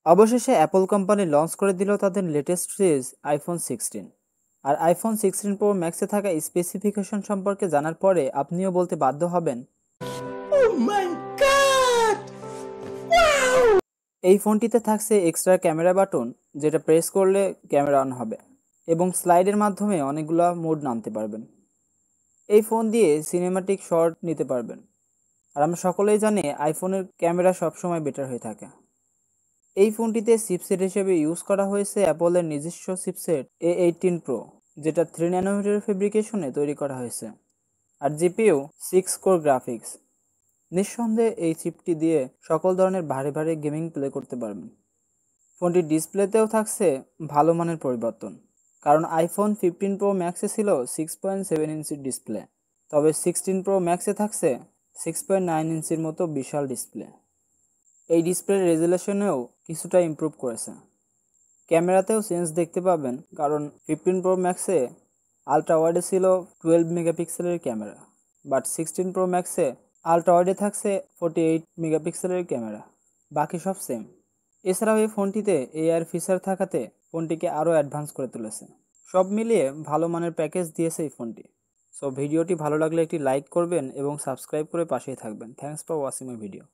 অবশেষে Apple company launch করে দিল তাদের লেটেস্ট সিরিজ আইফোন 16। আর আইফোন 16 প্রো ম্যাক্সে থাকা স্পেসিফিকেশন সম্পর্কে জানার পরে আপনিও বলতে বাধ্য হবেন, এই ফোনটিতে থাকছে এক্সট্রা ক্যামেরা বাটন, যেটা প্রেস করলে ক্যামেরা অন হবে এবং স্লাইডের মাধ্যমে অনেকগুলো মোড নামতে পারবেন। এই ফোন দিয়ে সিনেমাটিক শট নিতে পারবেন। আর আমরা সকলেই জানি আইফোনের ক্যামেরা সবসময় বেটার হয়ে থাকে। এই ফোনটিতে চিপসেট হিসেবে ইউজ করা হয়েছে অ্যাপলের নিজস্ব চিপসেট A18 Pro, যেটা 3 ন্যানোমিটার ফেব্রিকেশনে তৈরি করা হয়েছে। আর জিপিইউ 6 কোর গ্রাফিক্স। নিঃসন্দেহে এই চিপটি দিয়ে সকল ধরনের ভারী ভারী গেমিং প্লে করতে পারবেন। ফোনটির ডিসপ্লেতেও থাকছে ভালো মানের পরিবর্তন, কারণ আইফোন 15 প্রো ম্যাক্সে ছিল 6.7 ইঞ্চির ডিসপ্লে, তবে 16 প্রো ম্যাক্সে থাকছে 6.9 ইঞ্চির মতো বিশাল ডিসপ্লে। এই ডিসপ্লের রেজুলেশনেও কিছুটা ইমপ্রুভ করেছে। ক্যামেরাতেও চেঞ্জ দেখতে পাবেন, কারণ 15 প্রো ম্যাক্সে আলট্রা ওয়াইডে ছিল 12 মেগাপিক্সেলের ক্যামেরা, বাট 16 প্রো ম্যাক্সে আলট্রা ওয়াইডে থাকছে 48 মেগাপিক্সেলের ক্যামেরা। বাকি সব সেম। এছাড়াও এই ফোনটিতে এআর ফিচার থাকাতে ফোনটিকে আরও অ্যাডভান্স করে তুলেছে। সব মিলিয়ে ভালো মানের প্যাকেজ দিয়েছে এই ফোনটি। সো ভিডিওটি ভালো লাগলে একটি লাইক করবেন এবং সাবস্ক্রাইব করে পাশেই থাকবেন। Thanks for watching my video.